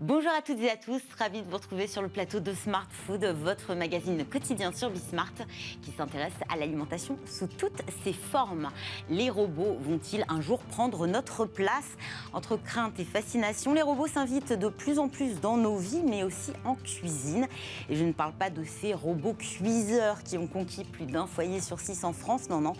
Bonjour à toutes et à tous, ravi de vous retrouver sur le plateau de Smart Food, votre magazine quotidien sur Bismart qui s'intéresse à l'alimentation sous toutes ses formes. Les robots vont-ils un jour prendre notre place? Entre crainte et fascination, les robots s'invitent de plus en plus dans nos vies, mais aussi en cuisine. Et je ne parle pas de ces robots cuiseurs qui ont conquis plus d'un foyer sur 6 en France, non.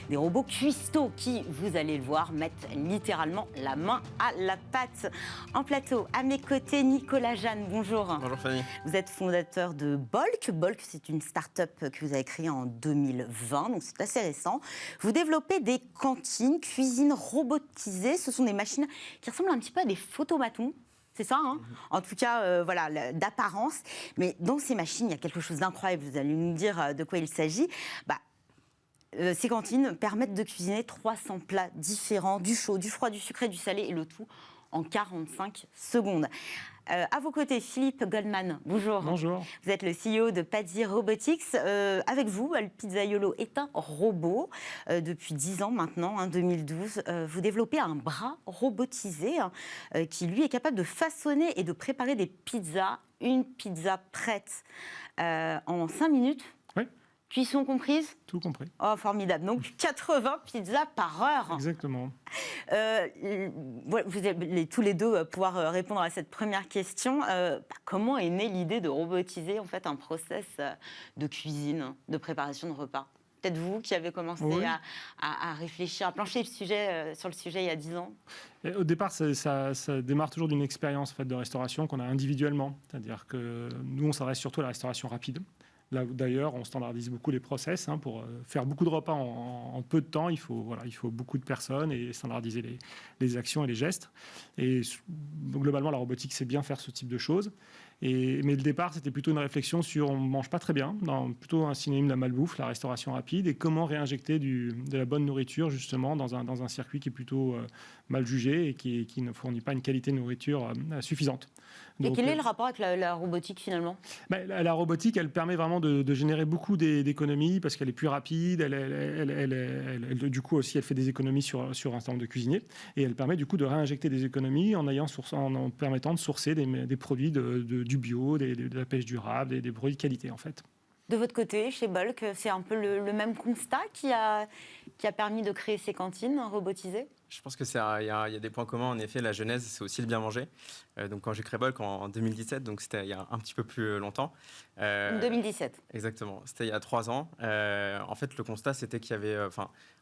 Des robots cuistots qui, vous allez le voir, mettent littéralement la main à la pâte. En plateau, à mes côtés, Nicolas Jeanne, bonjour. Bonjour Fanny. Vous êtes fondateur de Bolk. Bolk, c'est une start-up que vous avez créée en 2020, donc c'est assez récent. Vous développez des cantines, cuisines robotisées. Ce sont des machines qui ressemblent un petit peu à des photomatons. C'est ça, hein? En tout cas, voilà, d'apparence. Mais dans ces machines, il y a quelque chose d'incroyable. Vous allez nous dire de quoi il s'agit. Ces cantines permettent de cuisiner 300 plats différents, du chaud, du froid, du sucré, du salé, et le tout en 45 secondes. À vos côtés, Philippe Goldman, bonjour. Bonjour. Vous êtes le CEO de Pazzi Robotics. Avec vous, le Pizzaiolo est un robot depuis 10 ans maintenant, 2012. Vous développez un bras robotisé qui, lui, est capable de façonner et de préparer des pizzas. Une pizza prête en 5 minutes. Oui. Cuisson comprise? Tout compris. Oh, formidable. Donc, 80 pizzas par heure. Exactement. Vous allez tous les deux pouvoir répondre à cette première question. Comment est née l'idée de robotiser en fait, un process de cuisine, de préparation de repas? Peut-être vous qui avez commencé à réfléchir, à plancher sur le sujet il y a 10 ans. Et au départ, ça démarre toujours d'une expérience en fait, de restauration qu'on a individuellement. C'est-à-dire que nous, on s'adresse surtout à la restauration rapide. Là, d'ailleurs, on standardise beaucoup les process. Pour faire beaucoup de repas en peu de temps, il faut beaucoup de personnes et standardiser les actions et les gestes. Et globalement, la robotique sait bien faire ce type de choses. Mais le départ, c'était plutôt une réflexion sur on ne mange pas très bien, plutôt un synonyme de la malbouffe, la restauration rapide, et comment réinjecter de la bonne nourriture justement dans un circuit qui est plutôt mal jugé et qui ne fournit pas une qualité de nourriture suffisante. Et quel est le rapport avec la robotique finalement? La robotique, elle permet vraiment de générer beaucoup d'économies parce qu'elle est plus rapide, du coup aussi elle fait des économies sur un certain nombre de cuisiniers, et elle permet du coup de réinjecter des économies en permettant de sourcer des produits du bio, de la pêche durable, des produits de qualité en fait. De votre côté, chez Bolk, c'est un peu le même constat qui a permis de créer ces cantines robotisées? Je pense qu'il y a des points communs. En effet, la genèse, c'est aussi le bien manger. Donc, quand j'ai créé Bolk en 2017, donc c'était il y a un petit peu plus longtemps. 2017. Exactement. C'était il y a 3 ans. En fait, le constat, c'était qu'il y avait...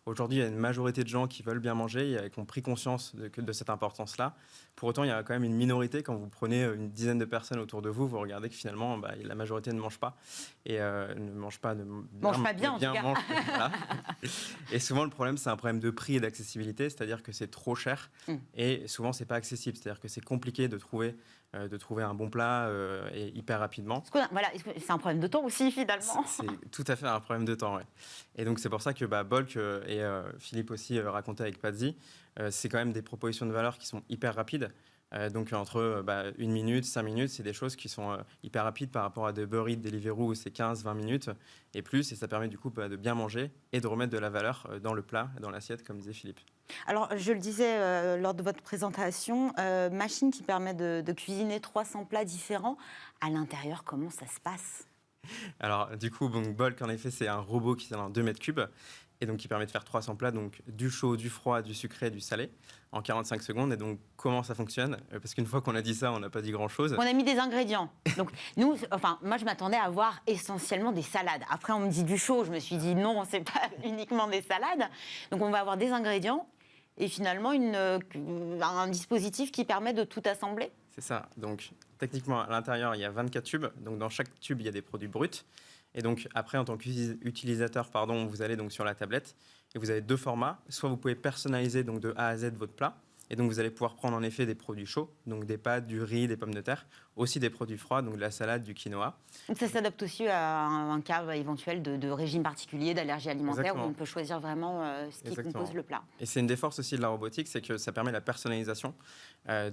aujourd'hui, il y a une majorité de gens qui veulent bien manger et qui ont pris conscience de cette importance-là. Pour autant, il y a quand même une minorité. Quand vous prenez une dizaine de personnes autour de vous, vous regardez que finalement, la majorité ne mange pas. Et ne mange pas... Mange pas bien, en tout cas. Voilà. Et souvent, le problème, c'est un problème de prix et d'accessibilité. C'est-à-dire que c'est trop cher et souvent c'est pas accessible, c'est-à-dire que c'est compliqué de trouver un bon plat et hyper rapidement. C'est un problème de temps aussi finalement. C'est tout à fait un problème de temps, ouais. Et donc c'est pour ça que Bolk et Philippe aussi racontait avec Pazzi, c'est quand même des propositions de valeur qui sont hyper rapides. Donc entre 1 minute, 5 minutes, c'est des choses qui sont hyper rapides par rapport à des Uber Eats, Deliveroo où c'est 15-20 minutes et plus, et ça permet du coup de bien manger et de remettre de la valeur dans le plat, dans l'assiette, comme disait Philippe. Alors, je le disais lors de votre présentation, machine qui permet de cuisiner 300 plats différents. À l'intérieur, comment ça se passe? Alors, du coup, Bolk, en effet, c'est un robot qui tient 2 mètres cubes et donc qui permet de faire 300 plats, donc du chaud, du froid, du sucré, du salé, en 45 secondes. Et donc, comment ça fonctionne? Parce qu'une fois qu'on a dit ça, on n'a pas dit grand-chose. On a mis des ingrédients. Donc, moi, je m'attendais à voir essentiellement des salades. Après, on me dit du chaud. Je me suis dit non, c'est pas uniquement des salades. Donc, on va avoir des ingrédients et finalement un dispositif qui permet de tout assembler. C'est ça. Donc, techniquement, à l'intérieur, il y a 24 tubes. Donc, dans chaque tube, il y a des produits bruts. Et donc, après, en tant qu'utilisateur, vous allez donc sur la tablette et vous avez 2 formats. Soit vous pouvez personnaliser donc de A à Z votre plat. Et donc, vous allez pouvoir prendre en effet des produits chauds, donc des pâtes, du riz, des pommes de terre, aussi des produits froids, donc de la salade, du quinoa. Donc ça s'adapte aussi à un cas éventuel de régime particulier, d'allergie alimentaire, Exactement. où on peut choisir vraiment ce qui Exactement. compose le plat. Et c'est une des forces aussi de la robotique, c'est que ça permet la personnalisation.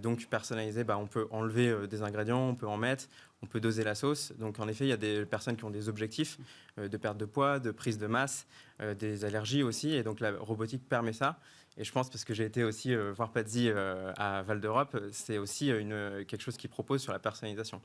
Donc personnaliser, on peut enlever des ingrédients, on peut en mettre, on peut doser la sauce. Donc en effet, il y a des personnes qui ont des objectifs de perte de poids, de prise de masse, des allergies aussi. Et donc la robotique permet ça. Et je pense, parce que j'ai été aussi voir Pazzi à Val d'Europe, c'est aussi quelque chose qui propose sur la personnalisation.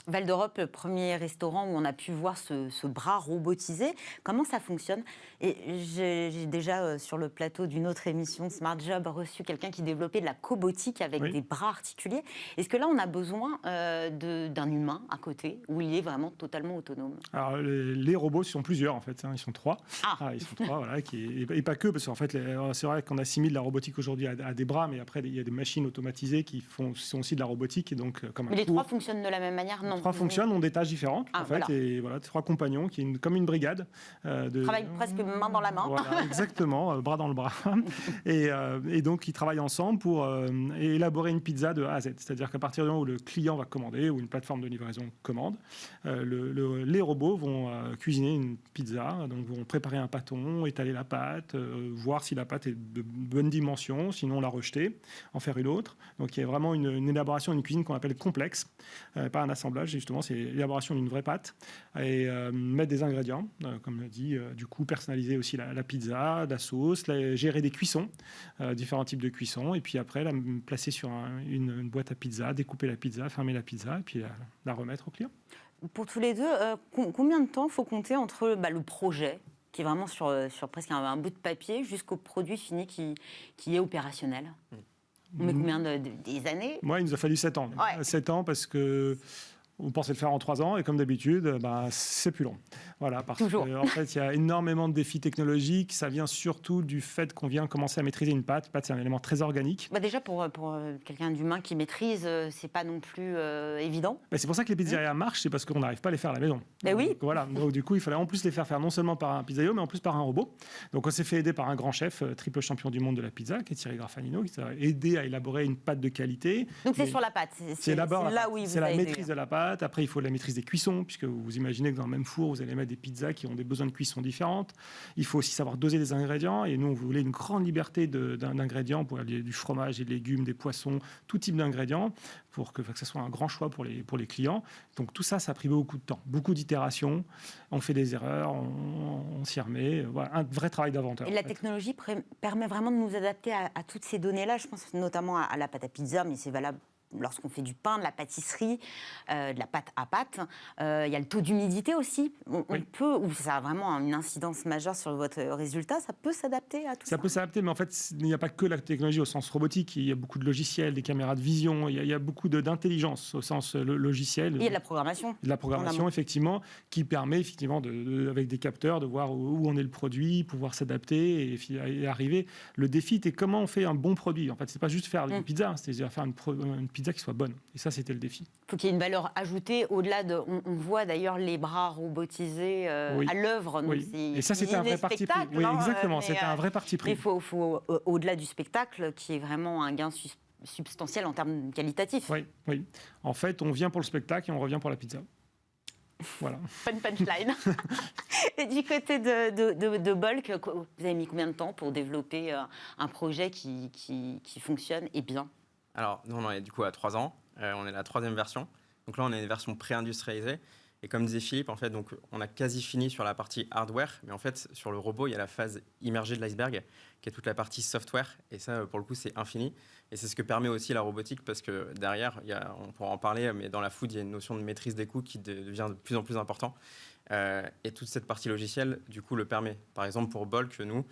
Val d'Europe, le premier restaurant où on a pu voir ce bras robotisé. Comment ça fonctionne? Et j'ai déjà, sur le plateau d'une autre émission, Smart Job, reçu quelqu'un qui développait de la cobotique avec des bras articulés. Est-ce que là, on a besoin d'un humain à côté, où il est vraiment totalement autonome? Alors, les robots sont plusieurs, en fait. Ils sont 3. Ils sont 3, voilà. Et pas que, parce qu'en fait, c'est vrai qu'on assimile la robotique aujourd'hui à des bras, mais après, il y a des machines automatisées qui sont aussi de la robotique. Et donc, mais les 3 fonctionnent de la même manière? Non. 3 fonctionnent, ont des tâches différentes, en fait. Voilà. Et voilà, 3 compagnons, comme une brigade. Travaillent presque main dans la main. Voilà, exactement, bras dans le bras. Et donc, ils travaillent ensemble pour élaborer une pizza de A à Z. C'est-à-dire qu'à partir du moment où le client va commander, ou une plateforme de livraison commande, les robots vont cuisiner une pizza, donc vont préparer un pâton, étaler la pâte, voir si la pâte est de bonne dimension, sinon la rejeter, en faire une autre. Donc, il y a vraiment une élaboration, une cuisine qu'on appelle complexe, pas un assemblage, justement, c'est l'élaboration d'une vraie pâte, et mettre des ingrédients, comme l'a dit, du coup, personnaliser aussi la pizza, la sauce, gérer des cuissons, différents types de cuissons, et puis après, la placer sur une boîte à pizza, découper la pizza, fermer la pizza, et puis la remettre au client. Pour tous les deux, combien de temps faut compter entre le projet, qui est vraiment sur presque un bout de papier, jusqu'au produit fini qui est opérationnel? On met combien des années? Moi, il nous a fallu 7 ans. Ouais. 7 ans parce que on pensait le faire en 3 ans et comme d'habitude, c'est plus long. Voilà, parce qu'en fait, il y a énormément de défis technologiques. Ça vient surtout du fait qu'on vient commencer à maîtriser une pâte. Une pâte, c'est un élément très organique. Déjà, pour quelqu'un d'humain qui maîtrise, c'est pas non plus évident. C'est pour ça que les pizzerias marchent, c'est parce qu'on n'arrive pas à les faire à la maison. Oui. Donc, voilà. Donc, du coup, il fallait en plus les faire non seulement par un pizzaïolo, mais en plus par un robot. Donc, on s'est fait aider par un grand chef, triple champion du monde de la pizza, qui est Thierry Graffanino, qui a aidé à élaborer une pâte de qualité. Donc, c'est sur la pâte. C'est là où il vous C'est la a aidé. maîtrise de la pâte. Après, il faut la maîtrise des cuissons, puisque vous imaginez que dans le même four, vous allez mettre des pizzas qui ont des besoins de cuisson différentes. Il faut aussi savoir doser les ingrédients. Et nous, on voulait une grande liberté d'ingrédients pour aller du fromage, des légumes, des poissons, tout type d'ingrédients, pour que ce soit un grand choix pour les clients. Donc tout ça, ça a pris beaucoup de temps, beaucoup d'itérations. On fait des erreurs, on s'y remet. Voilà, un vrai travail d'inventeur. Et la technologie permet vraiment de nous adapter à toutes ces données-là. Je pense notamment à la pâte à pizza, mais c'est valable lorsqu'on fait du pain, de la pâtisserie, de la pâte à pâte. Il y a le taux d'humidité aussi. On peut, ou ça a vraiment une incidence majeure sur votre résultat, ça peut s'adapter à tout ça. Ça peut s'adapter, mais en fait, il n'y a pas que la technologie au sens robotique. Il y a beaucoup de logiciels, des caméras de vision, il y a beaucoup d'intelligence au sens logiciel. Il y a de la programmation. De la programmation, effectivement, qui permet, effectivement, avec des capteurs, de voir où en est le produit, pouvoir s'adapter et arriver. Le défi était comment on fait un bon produit. En fait, c'est pas juste faire une pizza, c'est-à-dire faire une pizza qui soit bonne. Et ça, c'était le défi. Il faut qu'il y ait une valeur ajoutée au-delà de... On voit d'ailleurs les bras robotisés à l'œuvre. Oui. Et ça, c'était un vrai parti pris. Oui, exactement. C'était un vrai parti pris. Il faut au-delà du spectacle, qui est vraiment un gain substantiel en termes qualitatifs. Oui. En fait, on vient pour le spectacle et on revient pour la pizza. Voilà. Fun punchline. Et du côté de Bolk, vous avez mis combien de temps pour développer un projet qui fonctionne et bien? Alors, nous, on en est du coup à 3 ans. On est la 3e version. Donc là, on est une version pré-industrialisée. Et comme disait Philippe, en fait, donc, on a quasi fini sur la partie hardware. Mais en fait, sur le robot, il y a la phase immergée de l'iceberg, qui est toute la partie software. Et ça, pour le coup, c'est infini. Et c'est ce que permet aussi la robotique, parce que derrière, on pourra en parler, mais dans la food, il y a une notion de maîtrise des coûts qui devient de plus en plus important. Et toute cette partie logicielle, du coup, le permet. Par exemple, pour Bolk, nous,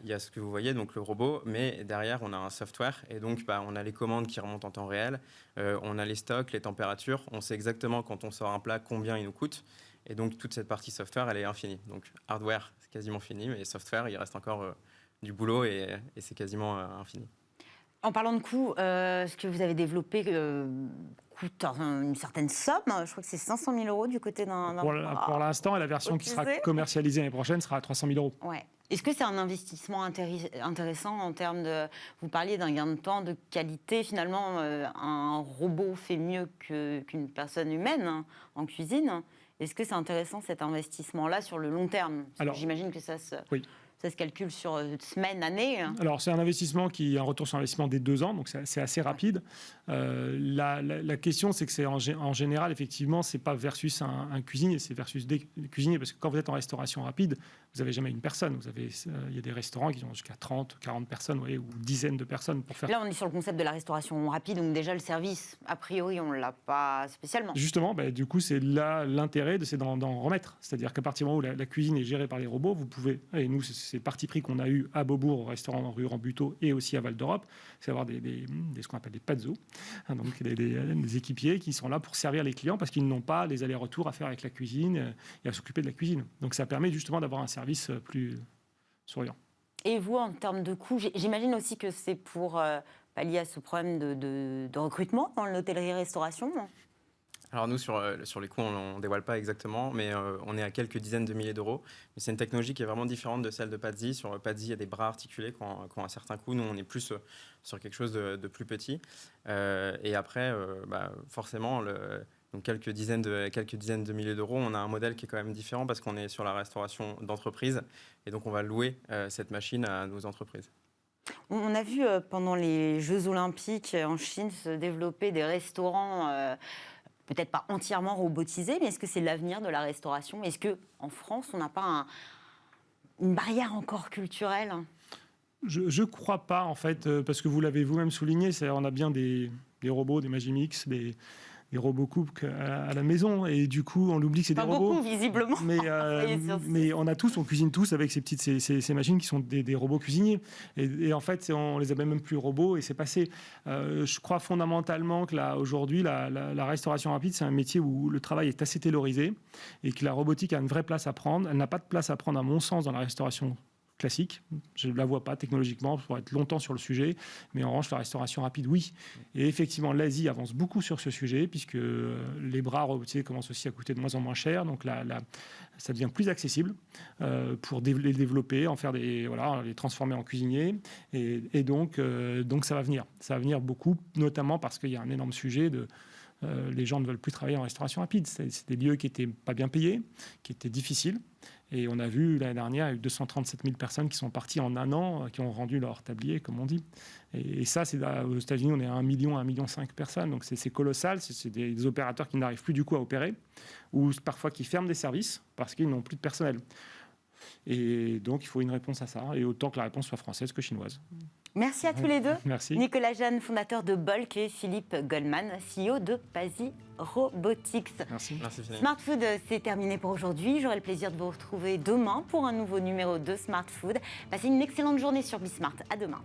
il y a ce que vous voyez, donc le robot, mais derrière, on a un software. Et donc, on a les commandes qui remontent en temps réel. On a les stocks, les températures. On sait exactement, quand on sort un plat, combien il nous coûte. Et donc, toute cette partie software, elle est infinie. Donc, hardware, c'est quasiment fini, mais software, il reste encore du boulot et c'est quasiment infini. En parlant de coûts, ce que vous avez développé coûte une certaine somme. Je crois que c'est 500 000 € du côté d'un... Pour l'instant, et la version qui sera commercialisée l'année prochaine sera à 300 000 €. Ouais. Est-ce que c'est un investissement intéressant en termes de... Vous parliez d'un gain de temps, de qualité. Finalement, un robot fait mieux qu'une personne humaine en cuisine. Est-ce que c'est intéressant cet investissement-là sur le long terme? Alors, j'imagine que ça se calcule sur semaines, années. Alors, c'est un investissement qui a un retour sur investissement des 2 ans, donc c'est assez rapide. La question, c'est que c'est en général, effectivement, c'est pas versus un cuisinier, c'est versus des cuisiniers, parce que quand vous êtes en restauration rapide, vous n'avez jamais une personne. Il y a des restaurants qui ont jusqu'à 30, 40 personnes, vous voyez, ou dizaines de personnes pour faire... Là, on est sur le concept de la restauration rapide, donc déjà, le service, a priori, on ne l'a pas spécialement. Justement, du coup, c'est là l'intérêt, c'est d'en remettre. C'est-à-dire qu'à partir du moment où la cuisine est gérée par les robots, vous pouvez... Et nous, c'est le parti pris qu'on a eu à Beaubourg, au restaurant rue Rambuteau, et aussi à Val d'Europe, c'est avoir ce qu'on appelle des pazzos, donc des équipiers qui sont là pour servir les clients parce qu'ils n'ont pas les allers-retours à faire avec la cuisine et à s'occuper de la cuisine. Donc ça permet justement d'avoir un service plus souriant. Et vous, en termes de coûts, j'imagine aussi que c'est pour pallier à ce problème de recrutement dans l'hôtellerie-restauration. Alors nous, sur les coûts, on ne dévoile pas exactement, mais on est à quelques dizaines de milliers d'euros. Mais c'est une technologie qui est vraiment différente de celle de Pazzi. Sur Pazzi, il y a des bras articulés qui ont un certain coût. Nous, on est plus sur quelque chose de plus petit. Et après, forcément, donc quelques dizaines de milliers d'euros, on a un modèle qui est quand même différent parce qu'on est sur la restauration d'entreprise. Et donc, on va louer cette machine à nos entreprises. On a vu pendant les Jeux Olympiques en Chine se développer des restaurants... peut-être pas entièrement robotisé, mais est-ce que c'est l'avenir de la restauration? Est-ce qu'en France, on n'a pas une barrière encore culturelle? Je ne crois pas, en fait, parce que vous l'avez vous-même souligné, on a bien des robots, des Magimix, des robots coupes à la maison, et du coup, on oublie que c'est des robots. Pas beaucoup, visiblement. Mais on cuisine tous avec ces machines qui sont des robots cuisiniers. Et en fait, on les appelle même plus robots, et c'est passé. Je crois fondamentalement que aujourd'hui, la restauration rapide, c'est un métier où le travail est assez taylorisé, et que la robotique a une vraie place à prendre. Elle n'a pas de place à prendre, à mon sens, dans la restauration classique. Je ne la vois pas technologiquement, pour être longtemps sur le sujet, mais en revanche, la restauration rapide, oui. Et effectivement, l'Asie avance beaucoup sur ce sujet, puisque les bras robotisés commencent aussi à coûter de moins en moins cher, donc ça devient plus accessible pour les développer, les transformer en cuisiniers, et donc ça va venir. Ça va venir beaucoup, notamment parce qu'il y a un énorme sujet les gens ne veulent plus travailler en restauration rapide. C'est des lieux qui n'étaient pas bien payés, qui étaient difficiles. Et on a vu l'année dernière, il y a eu 237 000 personnes qui sont parties en un an, qui ont rendu leur tablier, comme on dit. Et ça, aux États-Unis, on est à 1 million, 1,5 million de personnes. Donc c'est colossal. C'est des opérateurs qui n'arrivent plus du coup à opérer, ou parfois qui ferment des services parce qu'ils n'ont plus de personnel. Et donc il faut une réponse à ça. Et autant que la réponse soit française que chinoise. Merci à tous les deux. Merci. Nicolas Jeanne, fondateur de Bolk, et Philippe Goldman, CEO de Pazzi Robotics. Merci. Merci Philippe. Smart Food, c'est terminé pour aujourd'hui. J'aurai le plaisir de vous retrouver demain pour un nouveau numéro de Smart Food. Passez une excellente journée sur Bismart. À demain.